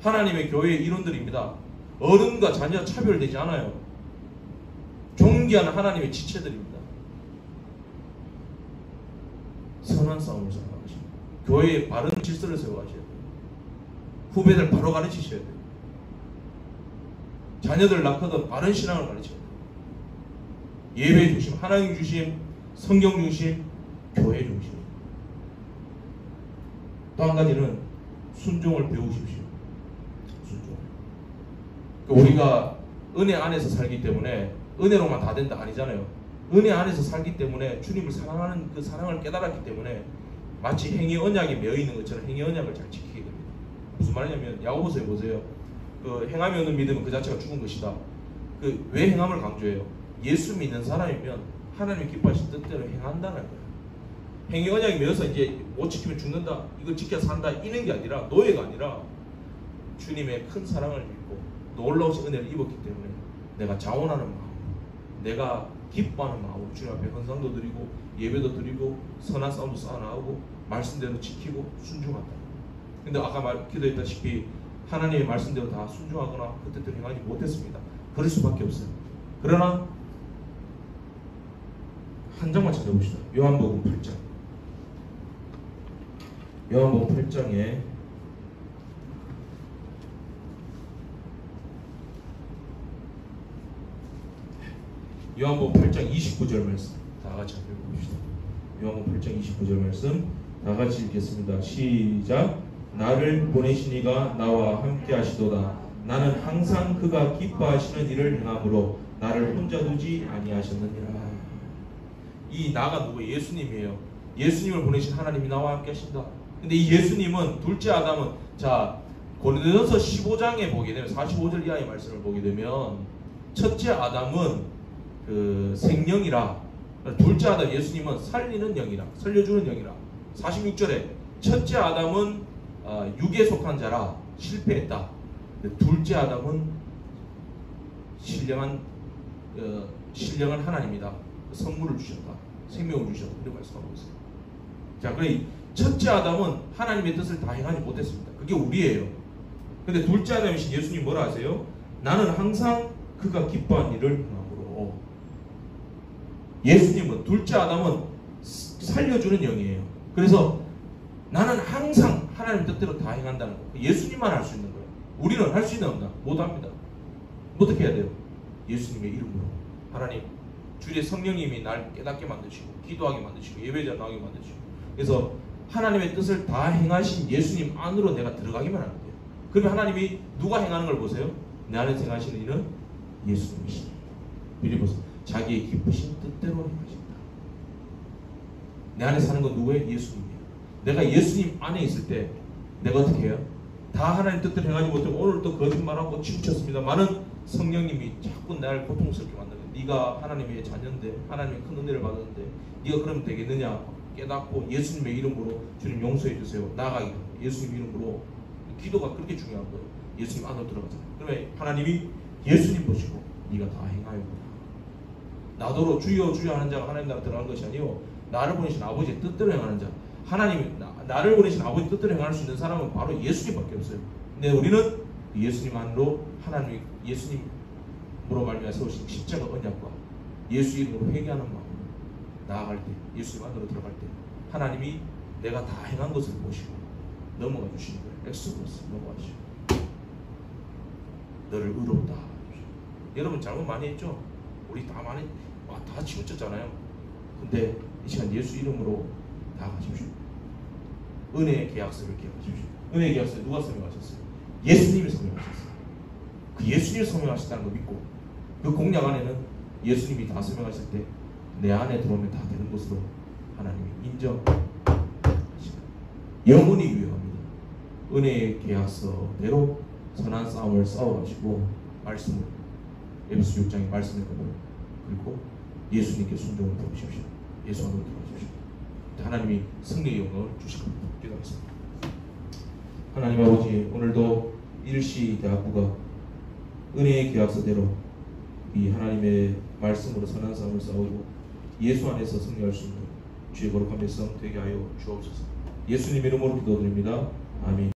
하나님의 교회의 이론들입니다. 어른과 자녀 차별되지 않아요. 존귀한 하나님의 지체들입니다. 선한 싸움을 싸워가시고 교회에 바른 질서를 세워가셔야 돼요. 후배들 바로 가르치셔야 돼요. 자녀들 낳거든 바른 신앙을 가르쳐야 돼요. 예배 중심, 하나님 중심, 성경 중심, 교회 중심. 또 한 가지는 순종을 배우십시오. 순종. 우리가 은혜 안에서 살기 때문에 은혜로만 다 된다 아니잖아요. 은혜 안에서 살기 때문에 주님을 사랑하는 그 사랑을 깨달았기 때문에 마치 행위 언약에 매여 있는 것처럼 행위 언약을 잘 지키게 됩니다. 무슨 말이냐면 야고보서에 보세요. 그 행함이 없는 믿음은 그 자체가 죽은 것이다. 그 왜 행함을 강조해요? 예수 믿는 사람이면 하나님이 기뻐하신 뜻대로 행한다는 거예요. 행위 언약에 매여서 이제 못 지키면 죽는다, 이거 지켜 산다 이런 게 아니라, 노예가 아니라 주님의 큰 사랑을 믿고 놀라우신 은혜를 입었기 때문에 내가 자원하는 마음, 내가 기뻐하는 마음으로 주님 앞에 헌상도 드리고 예배도 드리고 선한 싸움도 쌓아나가고 말씀대로 지키고 순종한다. 근데 아까 기도했다시피 하나님의 말씀대로 다 순종하거나 그 뜻대로 행하지 못했습니다. 그럴 수밖에 없어요. 그러나 한 장만 찾아봅시다. 요한복음 8장. 요한복음 8장에 요한복음 8장 29절 말씀 다 같이 읽어봅시다. 요한복음 8장 29절 말씀 다 같이 읽겠습니다. 시작. 나를 보내신 이가 나와 함께 하시도다. 나는 항상 그가 기뻐하시는 일을 행함으로 나를 혼자 두지 아니하셨느니라. 이 나가 누구예요? 예수님이에요. 예수님을 보내신 하나님이 나와 함께 하신다. 근데 이 예수님은 둘째 아담은, 자 고린도전서 15장에 보게 되면 45절 이하의 말씀을 보게 되면 첫째 아담은 그 생명이라, 둘째 아담 예수님은 살리는 영이라, 살려주는 영이라. 46절에 첫째 아담은 육에 속한 자라 실패했다. 둘째 아담은 신령한 하나님이다. 선물을 주셨다. 생명을 주셨다. 이렇게 말씀하고 있어요. 자, 그래 첫째 아담은 하나님의 뜻을 다 행하지 못했습니다. 그게 우리예요. 근데 둘째 아담이신 예수님 뭐라 하세요? 나는 항상 그가 기뻐한 일을 행함으로. 예수님은, 둘째 아담은 살려주는 영이에요. 그래서 나는 항상 하나님 뜻대로 다 행한다는 거. 예수님만 할 수 있는 거예요. 우리는 할 수 있나 없나? 못합니다. 어떻게 해야 돼요? 예수님의 이름으로. 하나님, 주의 성령님이 날 깨닫게 만드시고 기도하게 만드시고 예배자 나오게 만드시고, 그래서 하나님의 뜻을 다 행하신 예수님 안으로 내가 들어가기만 하는 거예요. 그러면 하나님이 누가 행하는 걸 보세요? 내 안에 행하시는 이는 예수님이시니. 빌립보서 자기의 기쁘신 뜻대로 행하신다. 내 안에 사는 건 누구예요? 예수님이에요. 내가 예수님 안에 있을 때 내가 어떻게 해요? 다 하나님 뜻대로 행하지 못하고 오늘 또 거짓말하고 치우쳤습니다. 많은 성령님이 자꾸 나를 고통스럽게 만드는 거예요. 네가 하나님의 자녀인데, 하나님의 큰 은혜를 받았는데 네가 그러면 되겠느냐? 깨닫고 예수님의 이름으로 주님 용서해 주세요. 나아가기. 예수님 이름으로. 기도가 그렇게 중요한 거예요. 예수님 안으로 들어가잖아요. 그러면 하나님이 예수님 보시고 네가 다 행하였구나. 나더러 주여 주여 하는 자가 하나님 나라 들어가는 것이 아니요, 나를 보내신 아버지의 뜻대로 행하는 자. 하나님이 나를 보내신 아버지 뜻대로 행할 수 있는 사람은 바로 예수님밖에 없어요. 근데 우리는 예수님 안으로, 하나님이 예수님으로 말미암아 세우신 십자가 언약과 예수 이름으로 회개하는 마음으로 나아갈 때, 예수님 안으로 들어갈 때 하나님이 내가 다 행한 것을 보시고 넘어가 주시는 거예요. 엑소더스 넘어가시고 너를 의롭다. 여러분 잘못 많이 했죠? 우리 다 많이 다 치우쳤잖아요. 근데 이 시간 예수 이름으로 나아가십시오. 은혜의 계약서를 기억하십시오. 은혜의 계약서 누가 서명하셨어요? 예수님이 서명하셨어요. 그 예수님이 서명하셨다는 거 믿고 그 공약 안에는 예수님이 다 서명하실 때 내 안에 들어오면 다 되는 것으로 하나님이 인정하십니다. 영원히 유효합니다. 은혜의 계약서대로 선한 싸움을 싸워가시고 말씀을, 에베소 6장의 말씀을 그리고 예수님께 순종을 들어오십시오. 예수 안으로 들어가십시오. 하나님이 승리의 영광을 주실 겁니다. 기도하겠습니다. 하나님 아버지, 오늘도 일시대학부가 은혜의 계약서대로 이 하나님의 말씀으로 선한 싸움을 싸우고 예수 안에서 승리할 수 있는 주의 거룩한 백성 되게 하여 주옵소서. 예수님 이름으로 기도드립니다. 아멘.